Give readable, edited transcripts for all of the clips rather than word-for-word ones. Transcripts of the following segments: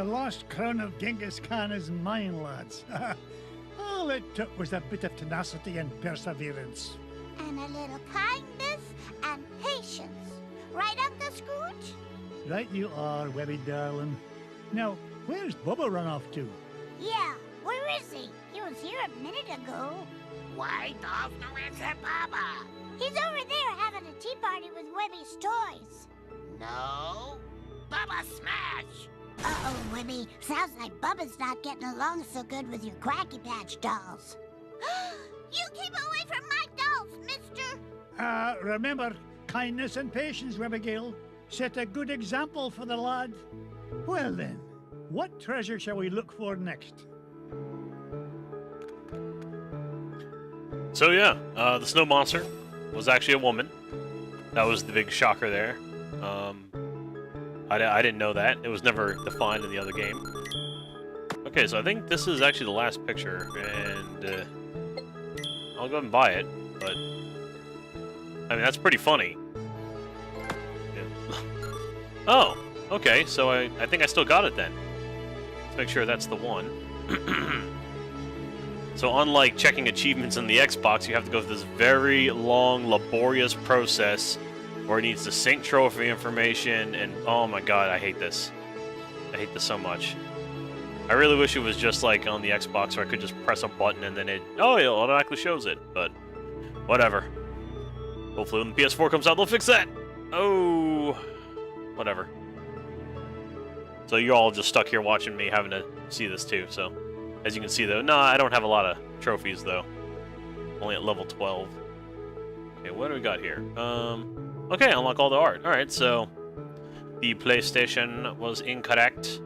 lost crown of Genghis Khan is mine, lads. All it took was a bit of tenacity and perseverance. And a little kindness and patience. Right, Uncle Scrooge? Right you are, Webby darling. Now, where's Bubba run off to? Yeah, where is he? He was here a minute ago. Why does no answer Baba? He's over there having a tea party with Webby's toys. No. Baba smash! Uh-oh, Webby. Sounds like Bubba's not getting along so good with your Quacky Patch dolls. You keep away from my dolls, mister! Remember, kindness and patience, Webbigail. Set a good example for the lad. Well then, what treasure shall we look for next? So yeah, the snow monster was actually a woman. That was the big shocker there. I didn't know that. It was never defined in the other game. Okay, so I think this is actually the last picture, and I'll go and buy it, but I mean, that's pretty funny. Yeah. Oh, okay, so I think I still got it then. Let's make sure that's the one. So unlike checking achievements in the Xbox, you have to go through this very long, laborious process where it needs to sync trophy information, and oh my god, I hate this. I hate this so much. I really wish it was just like on the Xbox where I could just press a button and then it automatically shows it, but whatever. Hopefully when the PS4 comes out, they'll fix that! Oh, whatever. So you're all just stuck here watching me having to see this too, so. As you can see though, no, I don't have a lot of trophies though. Only at level 12. Okay, what do we got here? Okay, unlock all the art. Alright, so the PlayStation was incorrect.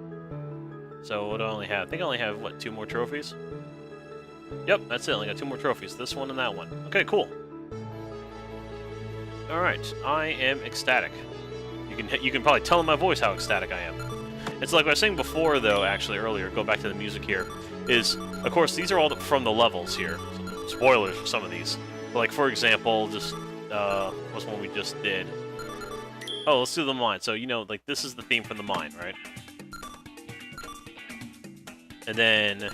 So what do I only have? I think I only have, what, 2 more trophies? Yep, that's it. I only got 2 more trophies. This one and that one. Okay, cool. Alright, I am ecstatic. You can probably tell in my voice how ecstatic I am. It's like what I was saying before, though, actually, earlier. Go back to the music here. Is, of course, these are all from the levels here. So, spoilers for some of these. But, like, for example, just, what's one we just did? Oh, let's do the mine. So, you know, like, this is the theme from the mine, right? And then,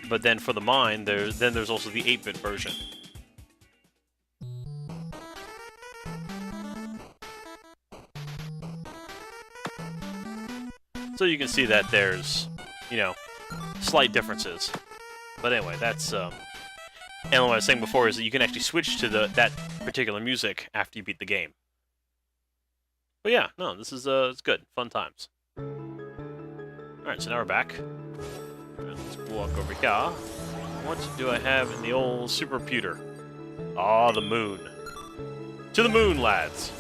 but then for the mine, there's also the 8-bit version. So you can see that there's, you know, slight differences. But anyway, that's, and what I was saying before is that you can actually switch to that particular music after you beat the game. But yeah, no, this is, it's good. Fun times. Alright, so now we're back. Let's walk over here. What do I have in the old superputer? Ah, the moon. To the moon, lads!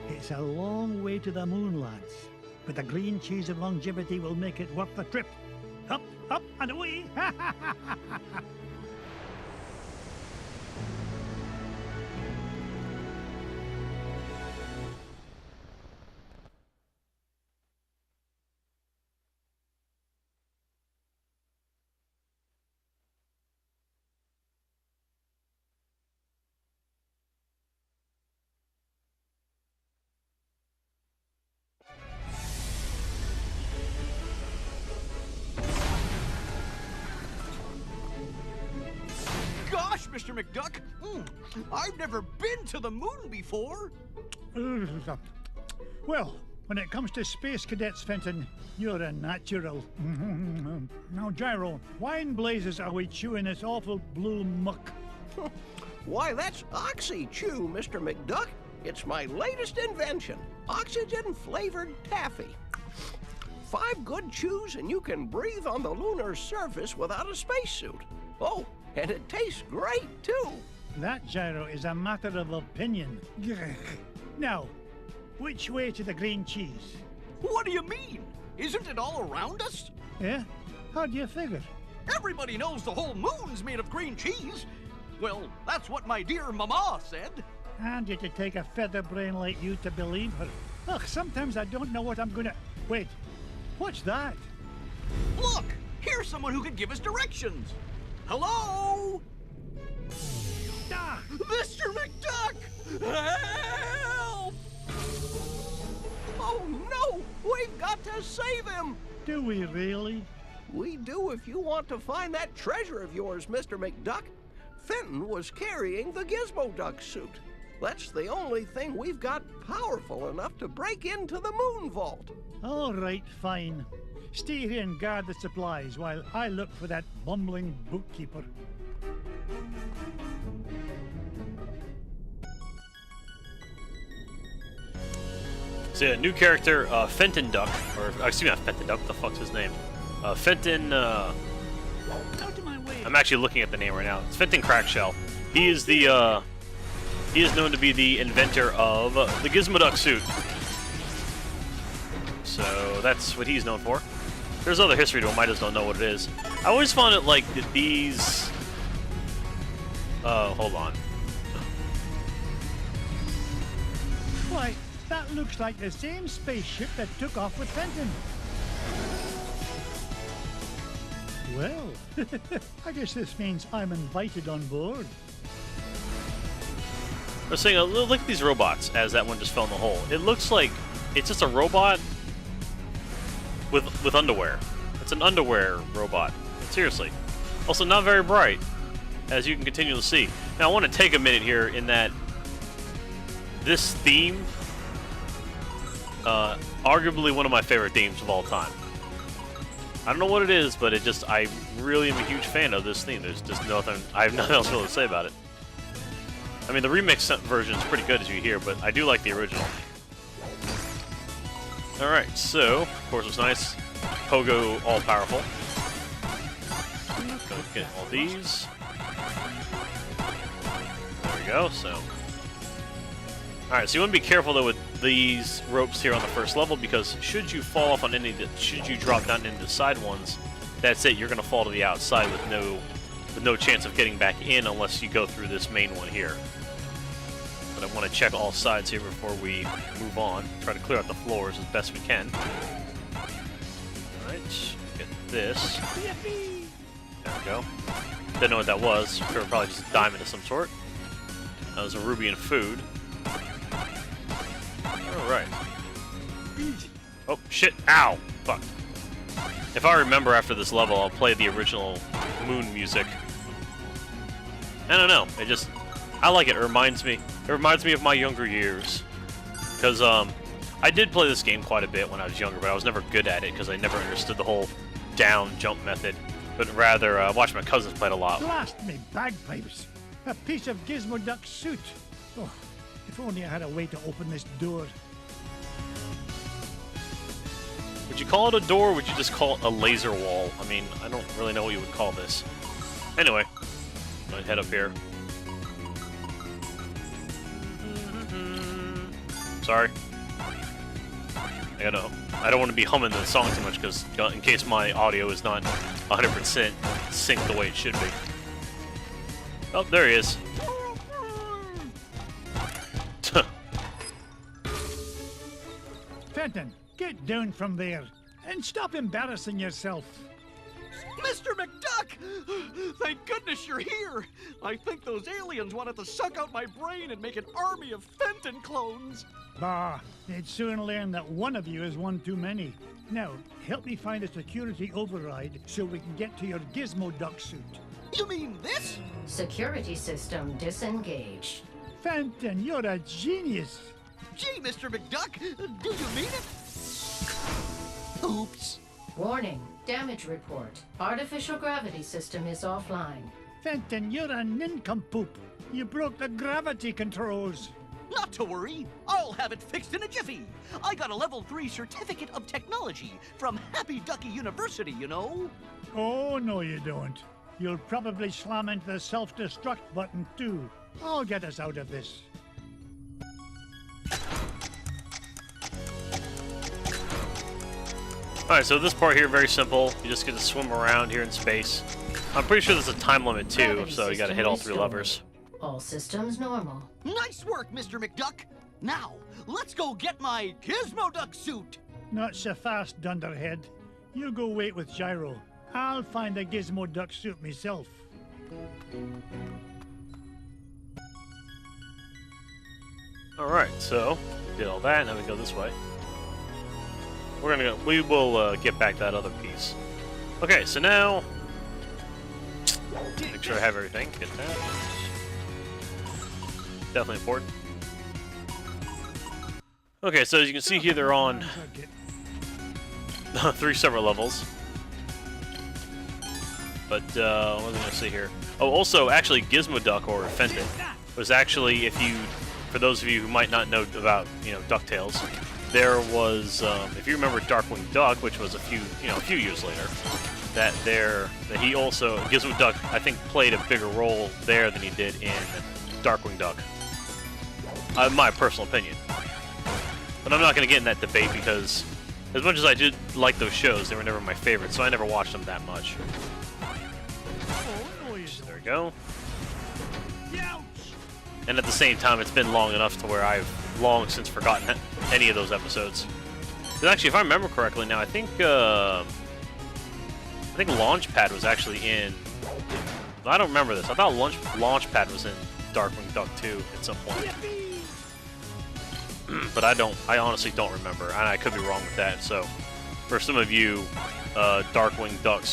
It's a long way to the moon, lads. But the green cheese of longevity will make it worth the trip. Up, up, and away! Mr. McDuck. I've never been to the moon before. Well, when it comes to space cadets, Fenton, you're a natural. Now, Gyro, why in blazes are we chewing this awful blue muck? Why, that's Oxy Chew, Mr. McDuck. It's my latest invention, oxygen-flavored taffy. 5 good chews and you can breathe on the lunar surface without a spacesuit. Oh, and it tastes great, too. That, Gyro, is a matter of opinion. Now, which way to the green cheese? What do you mean? Isn't it all around us? Yeah? How do you figure? Everybody knows the whole moon's made of green cheese. Well, that's what my dear mama said. And it would take a feather brain like you to believe her. Ugh, sometimes I don't know what I'm gonna... Wait, what's that? Look, here's someone who can give us directions. Hello? Ah! Mr. McDuck! Help! Oh, no! We've got to save him! Do we really? We do if you want to find that treasure of yours, Mr. McDuck. Fenton was carrying the Gizmo Duck suit. That's the only thing we've got powerful enough to break into the moon vault. All right, fine. Stay here and guard the supplies while I look for that bumbling bookkeeper. So yeah, new character, Fenton Duck, or excuse me, not Fenton Duck. What the fuck's his name? Fenton. Out of my way. I'm actually looking at the name right now. It's Fenton Crackshell. He is the. He is known to be the inventor of the Gizmo Duck suit. So that's what he's known for. There's other history to him. I just don't know what it is. I always found it like that these. Hold on. Why, that looks like the same spaceship that took off with Fenton. Well, I guess this means I'm invited on board. I was saying, look at these robots as that one just fell in the hole. It looks like it's just a robot with underwear. It's an underwear robot. Seriously. Also, not very bright, as you can continue to see. Now, I want to take a minute here in that this theme, arguably one of my favorite themes of all time. I don't know what it is, but I really am a huge fan of this theme. There's just nothing, I have nothing else really to say about it. I mean, the remix version is pretty good, as you hear, but I do like the original. Alright, so, of course it's nice. Pogo all-powerful. Go get all these. There we go, so. Alright, so you want to be careful, though, with these ropes here on the first level, because should you fall off on any of the, should you drop down into the side ones, that's it, you're going to fall to the outside with no chance of getting back in unless you go through this main one here. But I want to check all sides here before we move on. Try to clear out the floors as best we can. Alright, get this. There we go. Didn't know what that was. Sure, probably just a diamond of some sort. That was a ruby and food. Alright. Oh, shit. Ow! Fuck. If I remember after this level, I'll play the original Moon music. I don't know. I like it. It reminds me of my younger years. Because, I did play this game quite a bit when I was younger, but I was never good at it because I never understood the whole down jump method. But rather, watched my cousins play it a lot. Blast me bagpipes! A piece of Gizmo Duck suit! Oh, if only I had a way to open this door. Would you call it a door, or would you just call it a laser wall? I mean, I don't really know what you would call this. Anyway, I'm gonna head up here. Sorry. I don't want to be humming the song too much, because in case my audio is not 100% synced the way it should be. Oh, there he is. Fenton, get down from there and stop embarrassing yourself. Mr. McDuck! Thank goodness you're here! I think those aliens wanted to suck out my brain and make an army of Fenton clones. Bah, they'd soon learn that one of you is one too many. Now, help me find a security override so we can get to your Gizmo Duck suit. You mean this? Security system disengaged. Fenton, you're a genius. Gee, Mr. McDuck, do you mean it? Oops. Warning, damage report. Artificial gravity system is offline. Fenton, you're a nincompoop. You broke the gravity controls. Not to worry, I'll have it fixed in a jiffy. I got a level 3 certificate of technology from Happy Ducky University, you know. Oh, no you don't. You'll probably slam into the self-destruct button too. I'll get us out of this. Alright, so this part here, very simple. You just get to swim around here in space. I'm pretty sure there's a time limit too, Gravity so you gotta system hit all 3 restored. levers. All systems normal. Nice work, Mr. McDuck. Now, let's go get my Gizmo Duck suit. Not so fast, Dunderhead. You go wait with Gyro. I'll find a Gizmo Duck suit myself. Alright, so did all that, now we go this way. we will get back that other piece. Okay, so now make sure I have everything. Get that. Definitely important. Okay, so as you can see here, they're on 3 separate levels. But what was I gonna say here? Oh, also, actually, Gizmo Duck or Fenton was actually, for those of you who might not know about, Ducktales, there was, if you remember Darkwing Duck, which was a few years later, that he also, Gizmo Duck, I think, played a bigger role there than he did in Darkwing Duck. My personal opinion. But I'm not going to get in that debate because, as much as I did like those shows, they were never my favorite, so I never watched them that much. There we go. And at the same time, it's been long enough to where I've long since forgotten any of those episodes. But actually, if I remember correctly now, I think Launchpad was actually in... I don't remember this. I thought Launchpad was in Darkwing Duck 2 at some point. But I honestly don't remember, and I could be wrong with that. So, for some of you Darkwing Duck /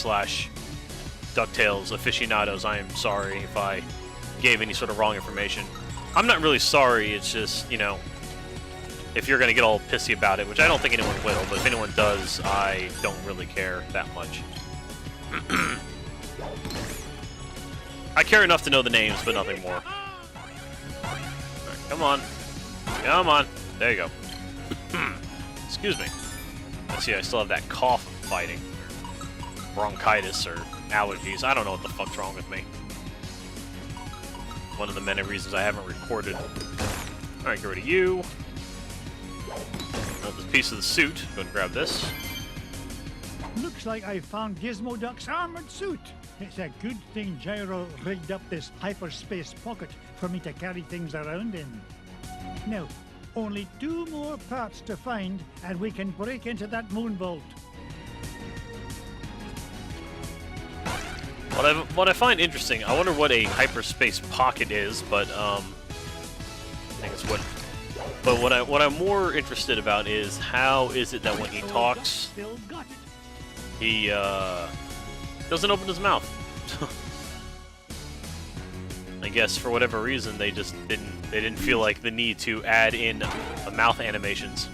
Ducktales aficionados, I am sorry if I gave any sort of wrong information. I'm not really sorry, it's just, if you're going to get all pissy about it, which I don't think anyone will, but if anyone does, I don't really care that much. I care enough to know the names, but nothing more. Alright, come on. Come on. There you go. Excuse me. Let's see, I still have that cough I'm fighting. Bronchitis or allergies. I don't know what the fuck's wrong with me. One of the many reasons I haven't recorded. Alright, get rid of you. Another piece of the suit. Go and grab this. Looks like I found Gizmo Duck's armored suit. It's a good thing Gyro rigged up this hyperspace pocket for me to carry things around in. Now, only 2 more parts to find, and we can break into that moon vault. What I find interesting, I wonder what a hyperspace pocket is, but I think it's what. But what I'm more interested about is how is it that when he talks, he doesn't open his mouth. I guess for whatever reason they just didn't feel like the need to add in mouth animations.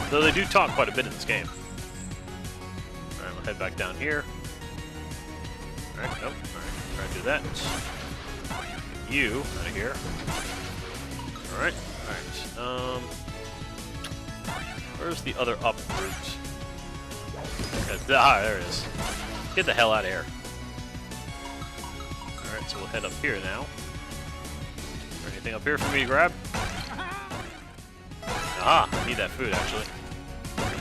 Though they do talk quite a bit in this game. Alright, we'll head back down here. Alright, nope. Alright, try to do that. You out of here. Alright, alright. Where's the other up route? Ah, there it is. Get the hell out of here. Alright, so we'll head up here now. Is there anything up here for me to grab? Ah, I need that food actually. Alright.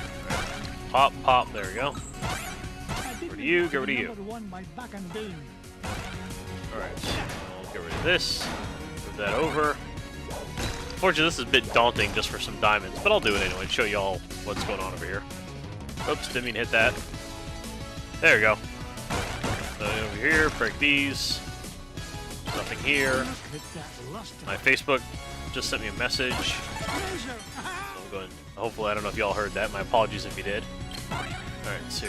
Pop, pop, there we go. Get rid of you, get rid of you. Alright, so we'll get rid of this. Move that over. Unfortunately, this is a bit daunting just for some diamonds, but I'll do it anyway and show y'all what's going on over here. Oops, didn't mean to hit that. There we go. So over here, break these. Nothing here. My Facebook just sent me a message. So I'm going. Hopefully, I don't know if y'all heard that. My apologies if you did. Alright, so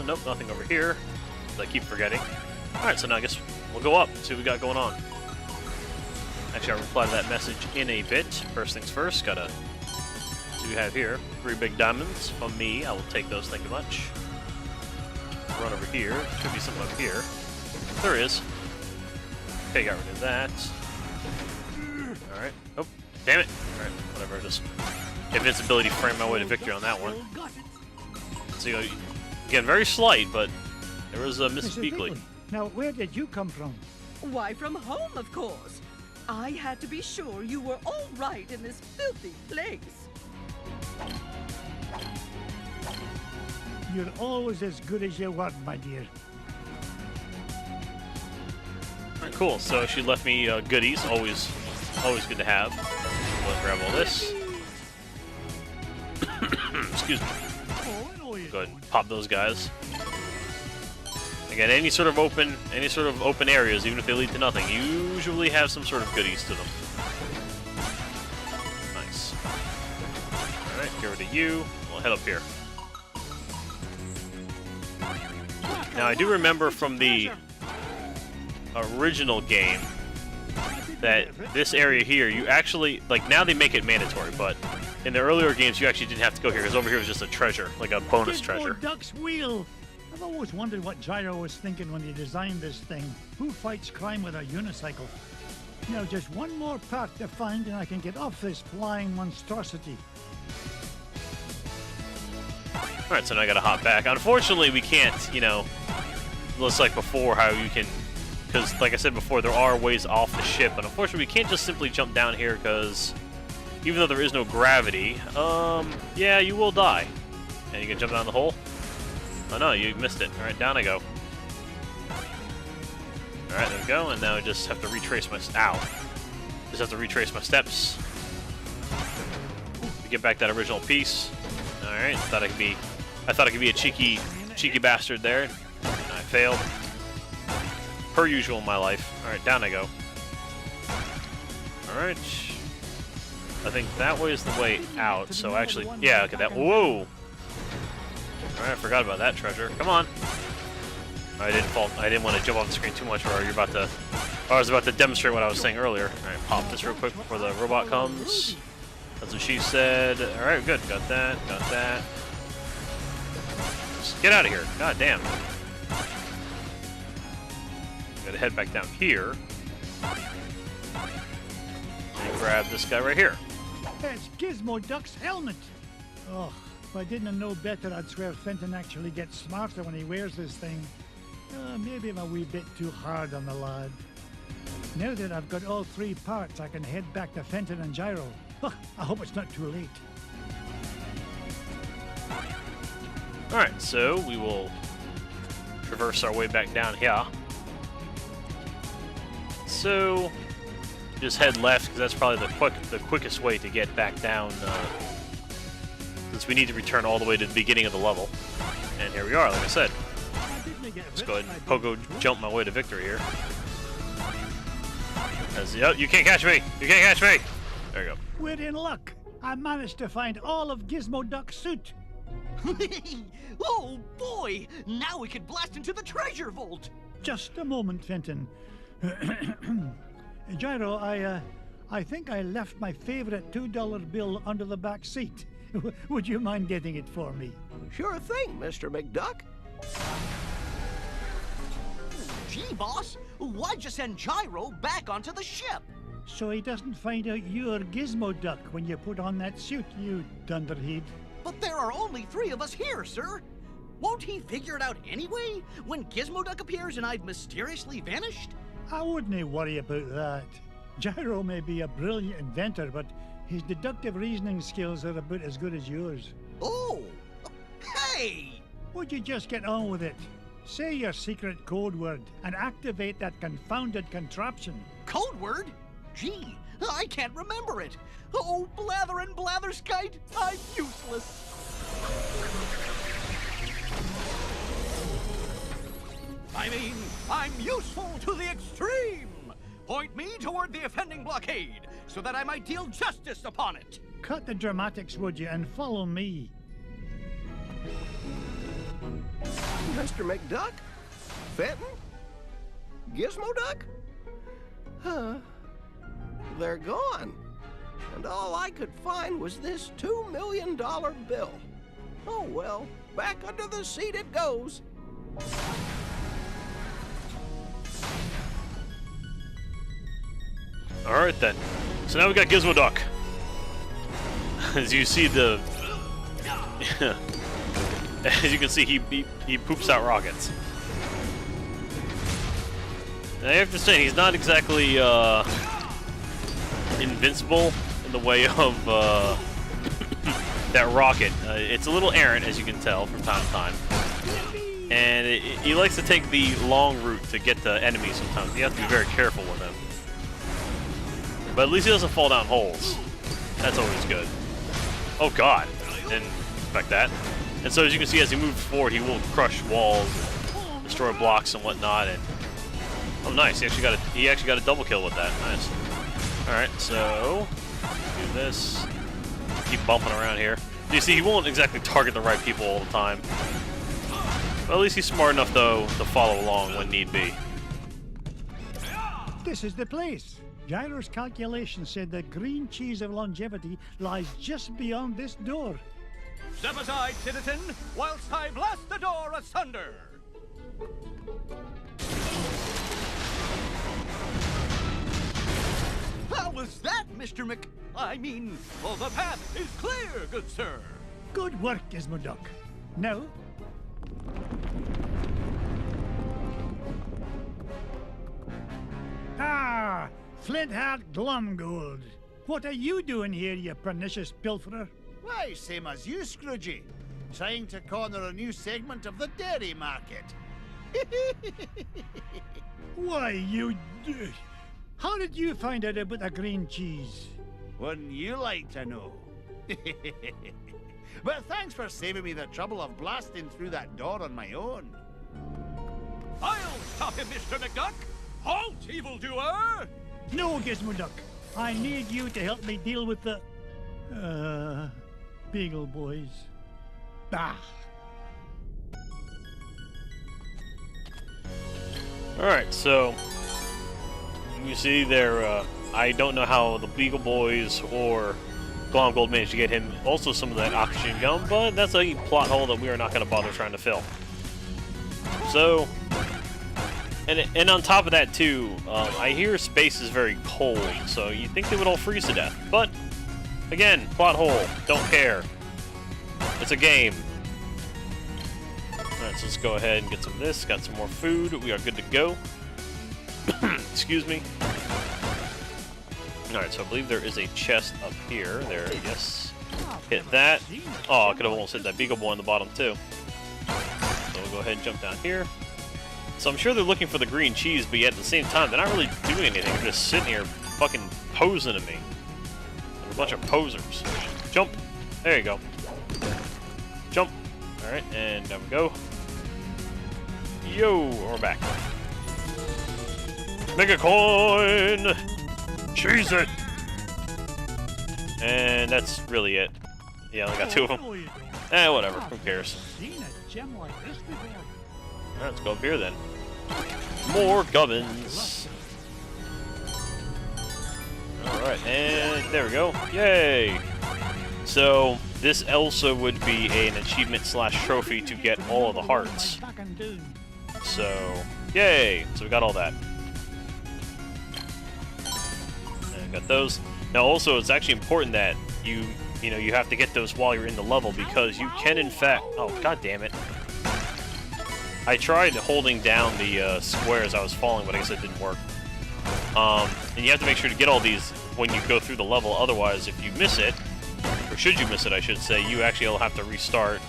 nope, nothing over here. I keep forgetting. Alright, so now I guess we'll go up, see what we got going on. Actually, I'll reply to that message in a bit. First things first, gotta see what we have here. 3 big diamonds from me. I will take those, thank you much. Run over here. Should be something up here. There is. Okay, got rid of that. Alright. Oh, damn it. Alright, whatever. Just invincibility framed my way to victory on that one. So, again, very slight, but there was a Mrs. Beakley. Now, where did you come from? Why, from home, of course. I had to be sure you were all right in this filthy place. You're always as good as you want, my dear. Alright, cool. So she left me goodies. Always good to have. We'll grab all this. Excuse me. Go ahead and pop those guys. Again, any sort of open areas, even if they lead to nothing, usually have some sort of goodies to them. Nice. Get rid of you. We'll head up here. Now, I do remember from the original game that this area here, you actually, like, now they make it mandatory, but in the earlier games, you actually didn't have to go here, because over here was just a treasure, like a bonus treasure. Duck's wheel! I've always wondered what Gyro was thinking when he designed this thing. Who fights crime with a unicycle? Now, just one more part to find, and I can get off this flying monstrosity. Alright, so now I gotta hop back. Unfortunately, we can't, you know, looks like before how you can, because like I said before, there are ways off the ship, but unfortunately we can't just simply jump down here, because even though there is no gravity, yeah, you will die. And you can jump down the hole? Oh no, you missed it. Alright, down I go. Alright, there we go, and now I just have to retrace my, Just have to retrace my steps to get back that original piece. Alright, I thought I could be a cheeky bastard there. I failed. Per usual in my life. Alright, down I go. Alright. I think that way is the way out, so actually, yeah, look at that. Whoa! Alright, I forgot about that treasure. Come on! I didn't want to jump off the screen too much, or I was about to demonstrate what I was saying earlier. Alright, pop this real quick before the robot comes. That's what she said. Alright, good. Got that. Just get out of here. God damn. Gotta head back down here. And grab this guy right here. It's Gizmo Duck's helmet! Oh, if I didn't know better, I'd swear Fenton actually gets smarter when he wears this thing. Maybe I'm a wee bit too hard on the lad. Now that I've got all three parts, I can head back to Fenton and Gyro. I hope it's not too late. Alright, so we will traverse our way back down here. So, just head left, because that's probably the quickest way to get back down, since we need to return all the way to the beginning of the level. And here we are, like I said. Let's go ahead and pogo jump my way to victory here. Yep, you can't catch me! You can't catch me! There you go. We're in luck. I managed to find all of Gizmo Duck's suit. Oh boy! Now we can blast into the treasure vault! Just a moment, Fenton. Gyro, I think I left my favorite $2 bill under the back seat. Would you mind getting it for me? Sure thing, Mr. McDuck. Gee, boss, why'd you send Gyro back onto the ship? So he doesn't find out you're Gizmo Duck when you put on that suit, you dunderhead. But there are only 3 of us here, sir. Won't he figure it out anyway, when Gizmo Duck appears and I've mysteriously vanished? I wouldn't worry about that. Gyro may be a brilliant inventor, but his deductive reasoning skills are about as good as yours. Oh! Hey! Would you just get on with it? Say your secret code word and activate that confounded contraption. Code word? Gee, I can't remember it. Oh, blather and blatherskite, I'm useless. I mean, I'm useful to the extreme. Point me toward the offending blockade, so that I might deal justice upon it. Cut the dramatics, would you, and follow me. Mr. McDuck? Fenton? Gizmo Duck? Huh. They're gone. And all I could find was this $2 million bill. Oh well, back under the seat it goes. Alright then. So now we got Gizmo Duck. As you see the... As you can see, he poops out rockets. And I have to say, he's not exactly invincible in the way of that rocket. It's a little errant, as you can tell, from time to time. And he likes to take the long route to get to enemies sometimes. You have to be very careful with him. But at least he doesn't fall down holes. That's always good. Oh god, didn't expect that. And so as you can see, as he moves forward, he will crush walls, destroy blocks and whatnot. And oh, nice! He actually got a double kill with that. Nice. All right, so do this. Keep bumping around here. You see, he won't exactly target the right people all the time. But at least he's smart enough, though, to follow along when need be. This is the place. Gyro's calculation said the green cheese of longevity lies just beyond this door. Step aside, citizen, whilst I blast the door asunder. How was that, Mr. Oh, the path is clear, good sir. Good work, Gizmo Duck. Now, Flintheart Glumgold. What are you doing here, you pernicious pilferer? Why, same as you, Scroogey. Trying to corner a new segment of the dairy market. Why, you... How did you find out about the green cheese? Wouldn't you like to know? But thanks for saving me the trouble of blasting through that door on my own. I'll stop him, Mr. McDuck! Halt, evildoer! No, Gizmo Duck. I need you to help me deal with the... Beagle Boys. Bah! Alright, so... You see there, I don't know how the Beagle Boys or Glomgold managed to get him also some of that oxygen gum, but that's a plot hole that we are not going to bother trying to fill. So... And on top of that, too, I hear space is very cold, so you'd think they would all freeze to death. But, again, plot hole. Don't care. It's a game. Alright, so let's go ahead and get some of this. Got some more food. We are good to go. Excuse me. Alright, so I believe there is a chest up here. There, yes. Hit that. Oh, I could have almost hit that Beagle Boy on the bottom, too. So we'll go ahead and jump down here. So I'm sure they're looking for the green cheese, but yet at the same time, they're not really doing anything. They're just sitting here fucking posing at me. They're a bunch of posers. Jump. There you go. Jump. Alright, and down we go. Yo, we're back. Mega coin! Cheese it! And that's really it. Yeah, I only got two of them. Whatever. Who cares? Alright, let's go up here then. More gubbins. Alright, and there we go. Yay! So, this also would be an achievement / trophy to get all of the hearts. So, yay! So we got all that. And got those. Now also, it's actually important that you have to get those while you're in the level, because you can in fact... Oh, god damn it. I tried holding down the squares I was falling, but I guess it didn't work. And you have to make sure to get all these when you go through the level, otherwise if you miss it, or should you miss it I should say, you actually will have to restart.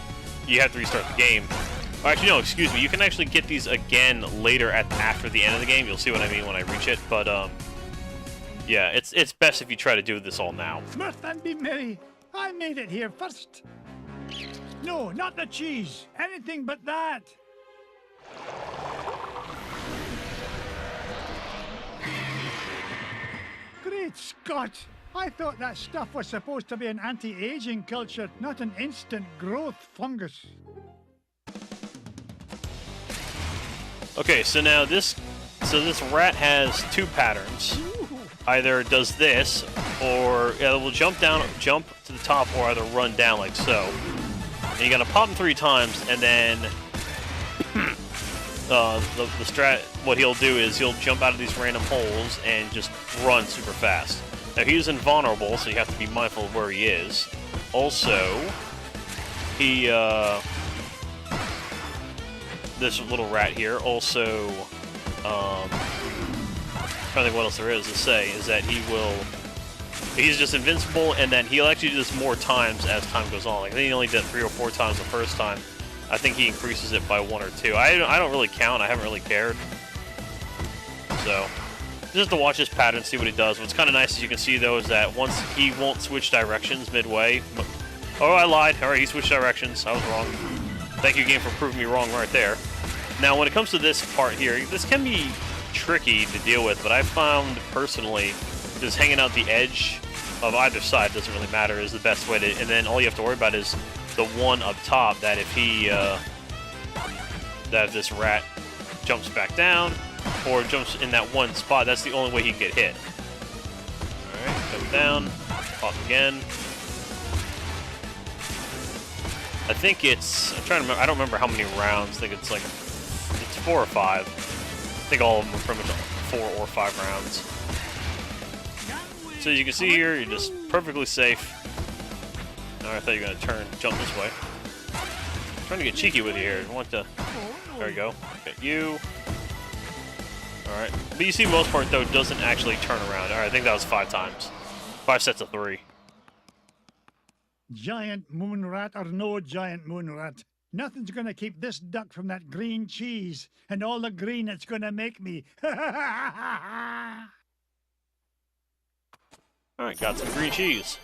You have to restart the game. Or actually no, excuse me, you can actually get these again later after the end of the game. You'll see what I mean when I reach it, but yeah, it's best if you try to do this all now. Mirth and be merry. I made it here first. No, not the cheese. Anything but that. Great Scott! I thought that stuff was supposed to be an anti-aging culture, not an instant growth fungus. Okay, so now this rat has two patterns. Either it does this, or it will jump to the top, or either run down like so. And you gotta pop him 3 times, and then what he'll do is he'll jump out of these random holes and just run super fast. Now he's invulnerable, so you have to be mindful of where he is. Also, he this little rat here also trying to think what else there is to say is that he's just invincible, and then he'll actually do this more times as time goes on. Like I think he only did it 3 or 4 times the first time. I think he increases it by 1 or 2. I don't really count. I haven't really cared. So, just to watch his pattern, see what he does. What's kind of nice, as you can see, though, is that once he won't switch directions midway. Oh, I lied. All right, he switched directions. I was wrong. Thank you, game, for proving me wrong right there. Now, when it comes to this part here, this can be tricky to deal with, but I found, personally, just hanging out the edge of either side, doesn't really matter, is the best way to, and then all you have to worry about is the one up top, that if he, that if this rat jumps back down, or jumps in that one spot, that's the only way he can get hit. Alright, jump down, pop again. I think it's, I'm trying to remember, I don't remember how many rounds, I think it's like, it's 4 or 5. I think all of them are pretty much 4 or 5 rounds. So as you can see here, you're just perfectly safe. Alright, I thought you were going to turn, jump this way. I'm trying to get cheeky with you here. I want to, there we go. Get you. Alright, but you see most part though doesn't actually turn around. Alright, I think that was 5 times. 5 sets of 3. Giant moon rat or no giant moon rat, nothing's gonna keep this duck from that green cheese and all the green it's gonna make me. Alright, got some green cheese.